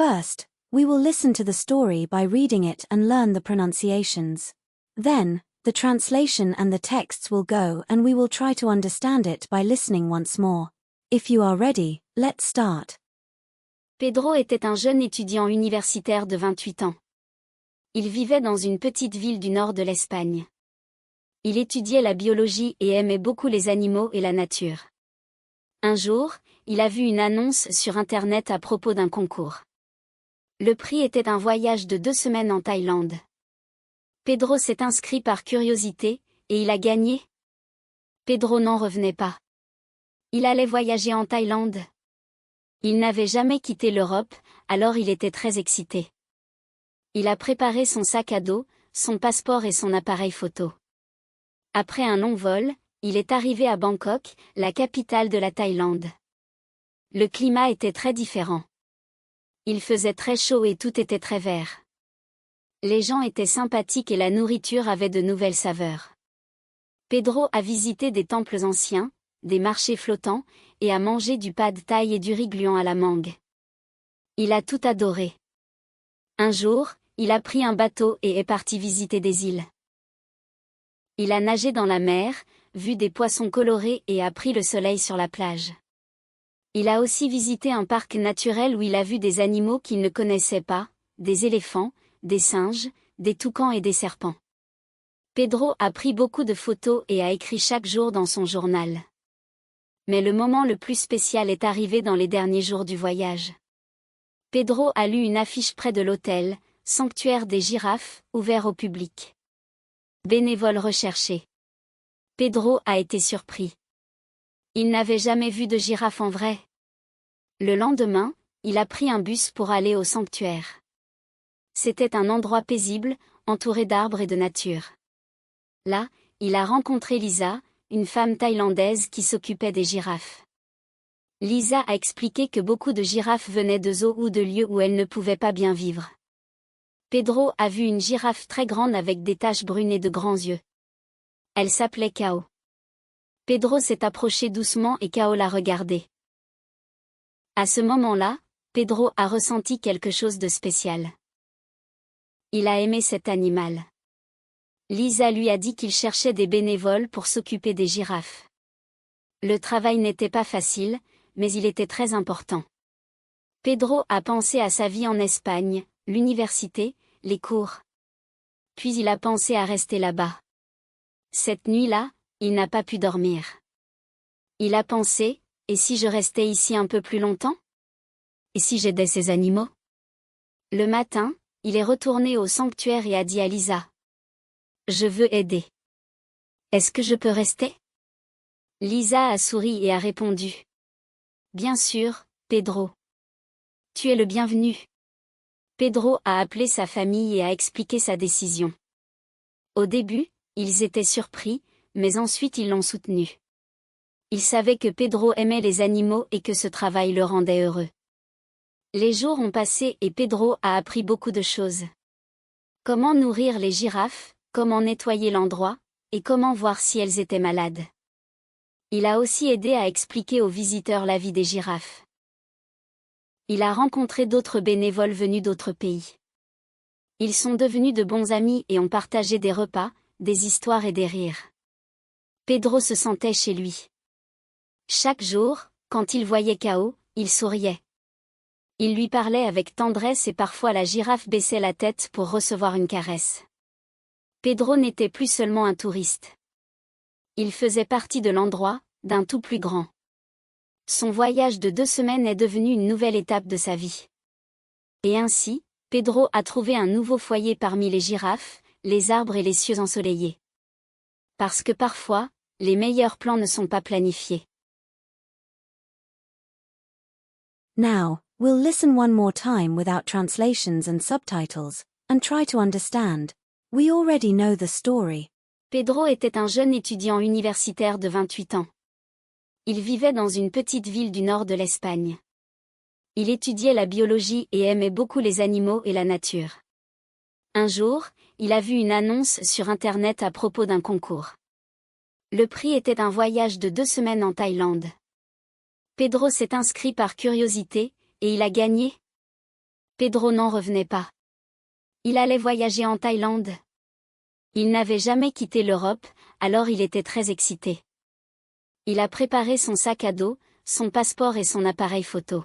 First, we will listen to the story by reading it and learn the pronunciations. Then, the translation and the texts will go and we will try to understand it by listening once more. If you are ready, let's start. Pedro était un jeune étudiant universitaire de 28 ans. Il vivait dans une petite ville du nord de l'Espagne. Il étudiait la biologie et aimait beaucoup les animaux et la nature. Un jour, il a vu une annonce sur Internet à propos d'un concours. Le prix était un voyage de 2 semaines en Thaïlande. Pedro s'est inscrit par curiosité, et il a gagné. Pedro n'en revenait pas. Il allait voyager en Thaïlande. Il n'avait jamais quitté l'Europe, alors il était très excité. Il a préparé son sac à dos, son passeport et son appareil photo. Après un long vol, il est arrivé à Bangkok, la capitale de la Thaïlande. Le climat était très différent. Il faisait très chaud et tout était très vert. Les gens étaient sympathiques et la nourriture avait de nouvelles saveurs. Pedro a visité des temples anciens, des marchés flottants, et a mangé du pad thaï et du riz gluant à la mangue. Il a tout adoré. Un jour, il a pris un bateau et est parti visiter des îles. Il a nagé dans la mer, vu des poissons colorés et a pris le soleil sur la plage. Il a aussi visité un parc naturel où il a vu des animaux qu'il ne connaissait pas, des éléphants, des singes, des toucans et des serpents. Pedro a pris beaucoup de photos et a écrit chaque jour dans son journal. Mais le moment le plus spécial est arrivé dans les derniers jours du voyage. Pedro a lu une affiche près de l'hôtel, Sanctuaire des girafes, ouvert au public. Bénévole recherché. Pedro a été surpris. Il n'avait jamais vu de girafe en vrai. Le lendemain, il a pris un bus pour aller au sanctuaire. C'était un endroit paisible, entouré d'arbres et de nature. Là, il a rencontré Lisa, une femme thaïlandaise qui s'occupait des girafes. Lisa a expliqué que beaucoup de girafes venaient de zoos ou de lieux où elles ne pouvaient pas bien vivre. Pedro a vu une girafe très grande avec des taches brunes et de grands yeux. Elle s'appelait Kao. Pedro s'est approché doucement et Kao l'a regardé. À ce moment-là, Pedro a ressenti quelque chose de spécial. Il a aimé cet animal. Lisa lui a dit qu'il cherchait des bénévoles pour s'occuper des girafes. Le travail n'était pas facile, mais il était très important. Pedro a pensé à sa vie en Espagne, l'université, les cours. Puis il a pensé à rester là-bas. Cette nuit-là, il n'a pas pu dormir. Il a pensé, et si je restais ici un peu plus longtemps? Et si j'aidais ces animaux? Le matin, il est retourné au sanctuaire et a dit à Lisa. Je veux aider. Est-ce que je peux rester? Lisa a souri et a répondu. Bien sûr, Pedro. Tu es le bienvenu. Pedro a appelé sa famille et a expliqué sa décision. Au début, ils étaient surpris, mais ensuite ils l'ont soutenu. Ils savaient que Pedro aimait les animaux et que ce travail le rendait heureux. Les jours ont passé et Pedro a appris beaucoup de choses. Comment nourrir les girafes, comment nettoyer l'endroit, et comment voir si elles étaient malades. Il a aussi aidé à expliquer aux visiteurs la vie des girafes. Il a rencontré d'autres bénévoles venus d'autres pays. Ils sont devenus de bons amis et ont partagé des repas, des histoires et des rires. Pedro se sentait chez lui. Chaque jour, quand il voyait Kao, il souriait. Il lui parlait avec tendresse et parfois la girafe baissait la tête pour recevoir une caresse. Pedro n'était plus seulement un touriste. Il faisait partie de l'endroit, d'un tout plus grand. Son voyage de 2 semaines est devenu une nouvelle étape de sa vie. Et ainsi, Pedro a trouvé un nouveau foyer parmi les girafes, les arbres et les cieux ensoleillés. Parce que parfois, les meilleurs plans ne sont pas planifiés. Now, we'll listen one more time without translations and subtitles, and try to understand. We already know the story. Pedro était un jeune étudiant universitaire de 28 ans. Il vivait dans une petite ville du nord de l'Espagne. Il étudiait la biologie et aimait beaucoup les animaux et la nature. Un jour, il a vu une annonce sur Internet à propos d'un concours. Le prix était un voyage de 2 semaines en Thaïlande. Pedro s'est inscrit par curiosité, et il a gagné. Pedro n'en revenait pas. Il allait voyager en Thaïlande. Il n'avait jamais quitté l'Europe, alors il était très excité. Il a préparé son sac à dos, son passeport et son appareil photo.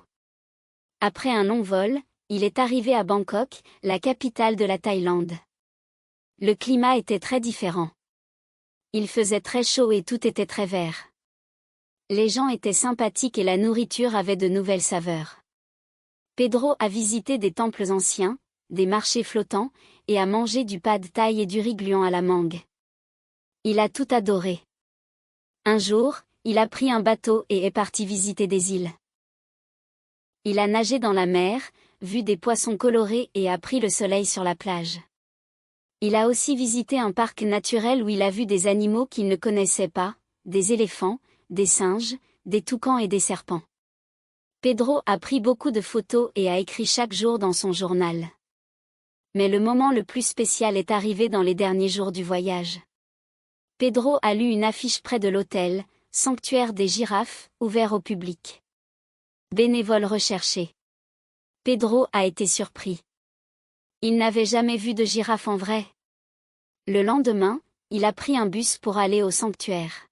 Après un long vol, il est arrivé à Bangkok, la capitale de la Thaïlande. Le climat était très différent. Il faisait très chaud et tout était très vert. Les gens étaient sympathiques et la nourriture avait de nouvelles saveurs. Pedro a visité des temples anciens, des marchés flottants, et a mangé du pad thaï et du riz gluant à la mangue. Il a tout adoré. Un jour, il a pris un bateau et est parti visiter des îles. Il a nagé dans la mer, vu des poissons colorés et a pris le soleil sur la plage. Il a aussi visité un parc naturel où il a vu des animaux qu'il ne connaissait pas, des éléphants, des singes, des toucans et des serpents. Pedro a pris beaucoup de photos et a écrit chaque jour dans son journal. Mais le moment le plus spécial est arrivé dans les derniers jours du voyage. Pedro a lu une affiche près de l'hôtel, Sanctuaire des girafes, ouvert au public. Bénévole recherché. Pedro a été surpris. Il n'avait jamais vu de girafe en vrai. Le lendemain, il a pris un bus pour aller au sanctuaire.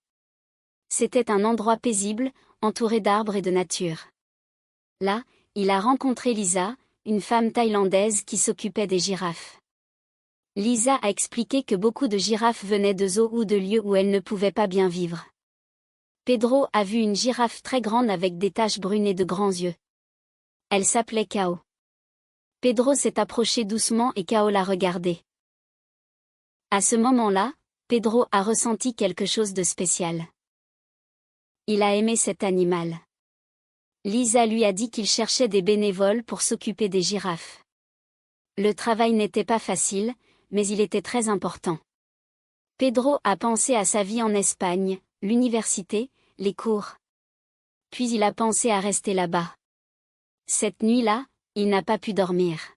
C'était un endroit paisible, entouré d'arbres et de nature. Là, il a rencontré Lisa, une femme thaïlandaise qui s'occupait des girafes. Lisa a expliqué que beaucoup de girafes venaient de zoos ou de lieux où elles ne pouvaient pas bien vivre. Pedro a vu une girafe très grande avec des taches brunes et de grands yeux. Elle s'appelait Kao. Pedro s'est approché doucement et Kao l'a regardé. À ce moment-là, Pedro a ressenti quelque chose de spécial. Il a aimé cet animal. Lisa lui a dit qu'il cherchait des bénévoles pour s'occuper des girafes. Le travail n'était pas facile, mais il était très important. Pedro a pensé à sa vie en Espagne, l'université, les cours. Puis il a pensé à rester là-bas. Cette nuit-là, il n'a pas pu dormir.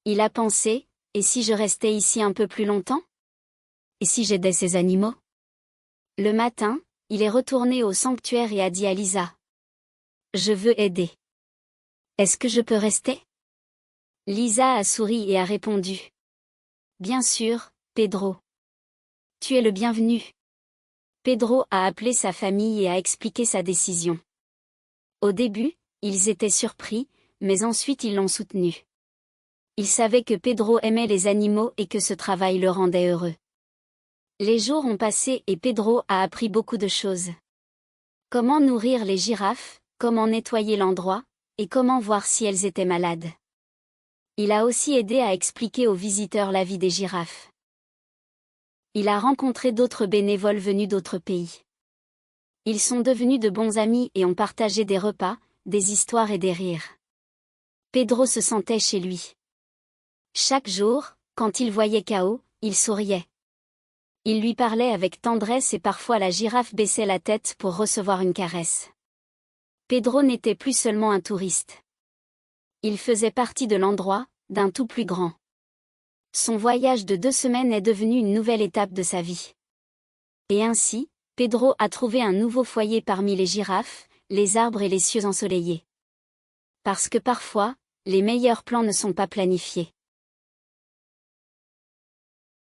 Il a pensé, et si je restais ici un peu plus longtemps? Et si j'aidais ces animaux? Le matin, il est retourné au sanctuaire et a dit à Lisa. Je veux aider. Est-ce que je peux rester? Lisa a souri et a répondu. Bien sûr, Pedro. Tu es le bienvenu. Pedro a appelé sa famille et a expliqué sa décision. Au début, ils étaient surpris, mais ensuite ils l'ont soutenu. Ils savaient que Pedro aimait les animaux et que ce travail le rendait heureux. Les jours ont passé et Pedro a appris beaucoup de choses. Comment nourrir les girafes, comment nettoyer l'endroit, et comment voir si elles étaient malades. Il a aussi aidé à expliquer aux visiteurs la vie des girafes. Il a rencontré d'autres bénévoles venus d'autres pays. Ils sont devenus de bons amis et ont partagé des repas, des histoires et des rires. Pedro se sentait chez lui. Chaque jour, quand il voyait Kao, il souriait. Il lui parlait avec tendresse et parfois la girafe baissait la tête pour recevoir une caresse. Pedro n'était plus seulement un touriste. Il faisait partie de l'endroit, d'un tout plus grand. Son voyage de 2 semaines est devenu une nouvelle étape de sa vie. Et ainsi, Pedro a trouvé un nouveau foyer parmi les girafes, les arbres et les cieux ensoleillés. Parce que parfois, les meilleurs plans ne sont pas planifiés.